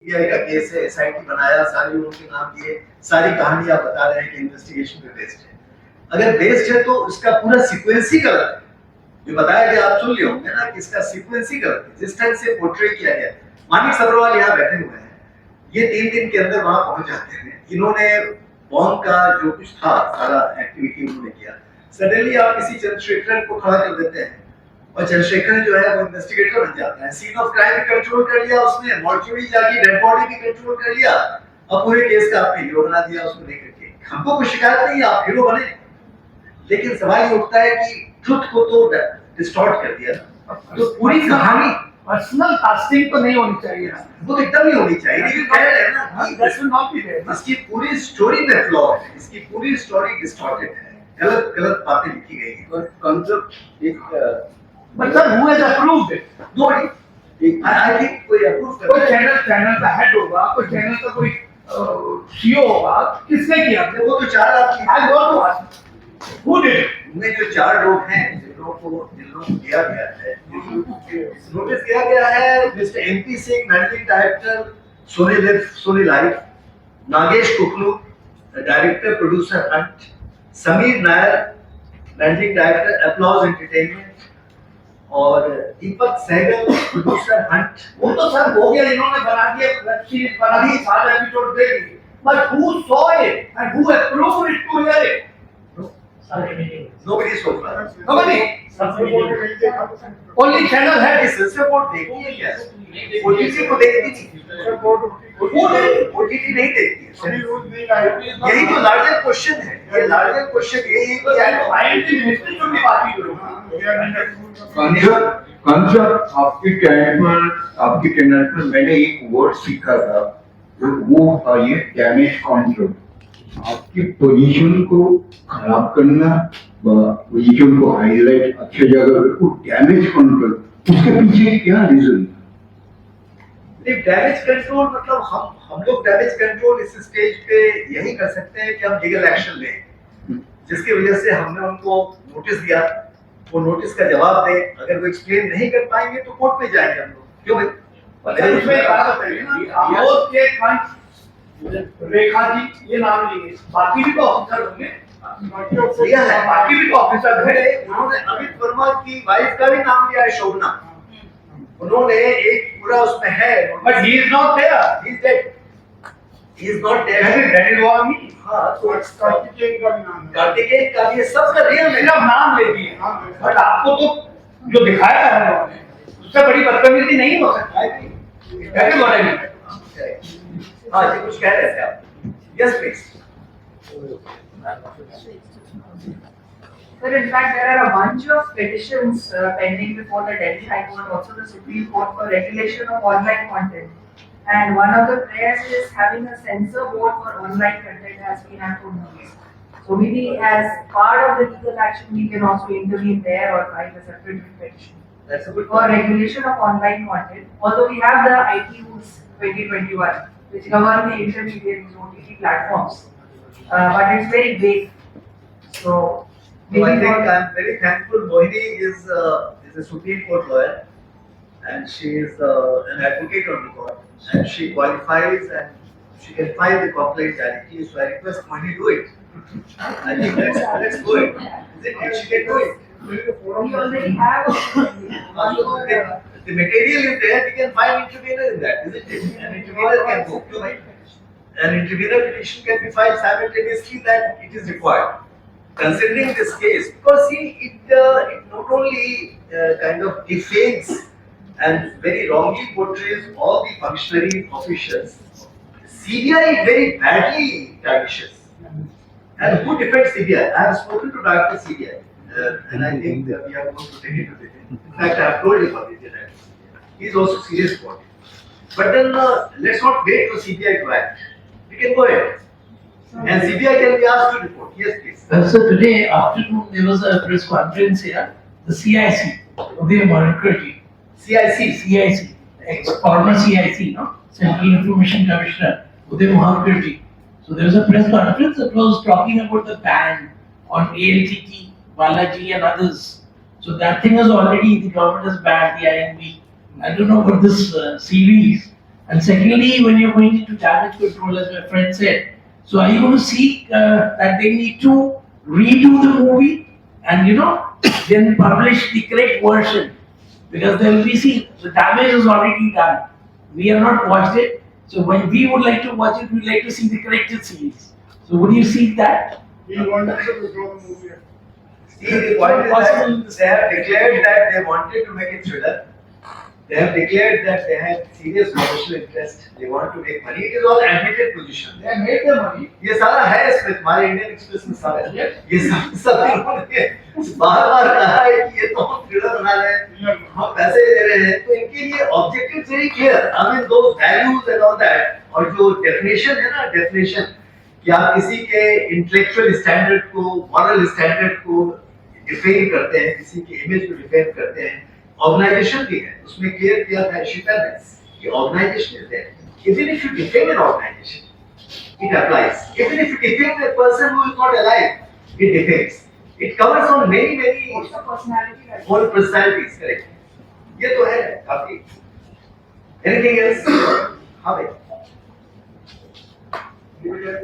CBI का case है, SIT बनाया, सारे लोगों के नाम दिए, सारी कहानी आप बता रहे हैं कि इन्वेस्टिगेशन पे बेस्ड है। अगर बेस्ड है तो इसका पूरा सीक्वेंस ही गलत है। जो बताया गया आप सुन लिए होंगे ना कि इसका सीक्वेंस ही गलत है। जिस टाइम से पोर्ट्रे किया गया, मानिक सब्रवाल यहाँ बैठे हुए हैं, ये 3 दिन के अंदर वहां पहुंच जाते हैं। इन्होंने बॉम्ब का जो कुछ था सारा एक्टिविटी उन्होंने किया। सडनली आप किसी चंद्रशेखरन को खड़ा कर देते हैं और चंद्रशेखरन जो है वो इन्वेस्टिगेटर बन जाता है। सीन ऑफ क्राइम भी कंट्रोल कर लिया उसने, मॉर्चुरी जाके डेड बॉडी भी कंट्रोल कर लिया और पूरे केस का आपने हीरो बना दिया उसको लेकर के। हमको कोई शिकायत नहीं है, आप हीरो बने, लेकिन सवाल ये उठता है कि ट्रुथ को तो डिस्टॉर्ट कर दिया ना, तो पूरी कहानी पर्सनल कास्टिंग तो नहीं होनी चाहिए ना, वो तो एकदम नहीं होनी चाहिए। लेकिन कह रहे हैं ना कि that will not be there. इसकी पूरी स्टोरी में फ्लॉ है, इसकी पूरी स्टोरी डिस्टॉर्टेड है, गलत गलत बातें लिखी गई हैं। कंसेप्ट एक But sir, who has approved it? Nobody, I think कोई अप्रूव कर कोई चैनल का हेड होगा, कोई चैनल का कोई सीईओ होगा, किसने किया? वो तो 4 आदमी I don't know. Who did it? उनमें जो 4 लोग हैं जिन लोगों को दिया गया है, नोटिस किया गया है, mister MP Singh managing director Sony LIV, Nagesh Kukunoor director producer Hunt, Sameer Nair managing director Applause Entertainment और दीपक सहगल प्रोड्यूसर हंट। वो तो सर हो गया, इन्होंने बना दिया, वेब सीरीज बना दी, 7 episode they the. But who saw it and who approved it to hear it? Nobody so far. Nobody. Only channel head is. Sensor board देखती है क्या? ओटीटी को देखती नहीं। ओटीटी नहीं देखती है। यही तो लार्जर क्वेश्चन है। ये लार्जर क्वेश्चन यही है कि Client की मिस्टेक जो भी बात करो। कंसेप्ट आपके चैनल पर मैंने एक वर्ड सीखा था, वो था ये डैमेज कंट्रोल। आपकी पोजीशन को खराब करना, पोजीशन को हाईलाइट अच्छी जगह को डैमेज कंट्रोल, उसके पीछे क्या रीजन? डैमेज कंट्रोल मतलब हम लोग डैमेज कंट्रोल इस स्टेज पे यही कर सकते हैं कि हम लीगल एक्शन लें, जिसकी वजह से हमने उनको नोटिस दिया, वो नोटिस का जवाब दे। अगर वो एक्सप्लेन नहीं कर पाएंगे तो कोर्ट में जाएंगे हम लोग। क्यों भाई? इसमें एक बात बताइए ना, आमोद के खंड रेखा जी ये नाम लिए, बाकी भी तो ऑफिसर होंगे, बाकी भी तो ऑफिसर थे। उन्होंने अमित वर्मा की वाइफ का भी नाम लिया है, शोभना। उन्होंने एक पूरा उसमें है, But he is not there. he is dead. He is not dead. That is what I mean. हाँ, तो कार्तिकेय का भी नाम है। कार्तिकेय का ये सबका रियल है। सिर्फ नाम ले दिए, बट आपको तो जो दिखाया है उन्होंने, उससे बड़ी बदतमीजी नहीं हो सकता है। That is what I mean. हाँ जी, कुछ कह रहे थे आप? Yes, please. Sir, in fact, there are a bunch of petitions pending before the Delhi High Court, also the Supreme Court, for regulation of online content. And one of the prayers is having a censor board for online content has been approved. So maybe as part of the legal action, we can also intervene there or file a separate petition. That's a good For point. regulation of online content, although we have the IT rules 2021, which govern the intermediaries OTT platforms, but it's very vague. So So I maybe think for- I'm very thankful. Mohini is a Supreme Court lawyer, and she is an advocate on the court, and she qualifies and she can file the complaint directly. So I request Mohini do it. I think let's do it. Isn't it? She can do it. we already have The material is there. We can file intervener in that, isn't it? An intervener can go. An intervener petition can be filed simultaneously that it is required. Considering this case, because see, it not only kind of defames and very wrongly portrays all the functionaries, officials. CBI very badly tarnishes. And who defends CBI? I have spoken to Director CBI, and I think that we are going to take it to him. In fact, I have told him about it. He is also serious about it. But then let's not wait for CBI to act. We can go ahead. And CBI can be asked to report. Yes, please. So today afternoon there was a press conference here. The CIC, Uday Mankirti, CIC, former CIC, no? Central Information Commissioner, Uday Mankirti. So there was a press conference that was talking about the ban on ALTT, Balaji and others. So that thing is already, the government has banned the INB. I don't know about this series. And secondly, when you're going into damage control, as my friend said, so are you going to seek that they need to redo the movie and then publish the correct version? Because they will be see the damage is already done. We have not watched it, so when we would like to watch it, we'd like to see the corrected series. So would you seek that? We wanted to withdraw the movie. See, the point is that they have declared that they wanted to make it thriller. They have declared that they have serious commercial interest. They want to make money. It is all admitted position. They made the money. ये सारा है इसमें हमारे Indian express में सब है Yes. ये सब इन्होंने बार-बार कहा है कि ये तो हम थ्रिलर बना रहे हैं हम पैसे दे रहे हैं तो इनके लिए objective very clear I mean दो वैल्यूज एंड ऑल दैट और जो डेफिनेशन है ना डेफिनेशन कि आप किसी के इंटेलेक्चुअल स्टैंडर्ड को मॉरल स्टैंडर्ड को डिफेन करते हैं किसी की इमेज को डिफेन करते हैं ऑर्गेनाइजेशन भी है उसमें क्लियर किया था शिफा ने कि organisation is there even if you defend an organisation it applies. Even if you defame a person who is not alive, it defames. It covers on many What's the personality like? all personalities, correct? ये तो है काफी. Anything else? हाँ भाई.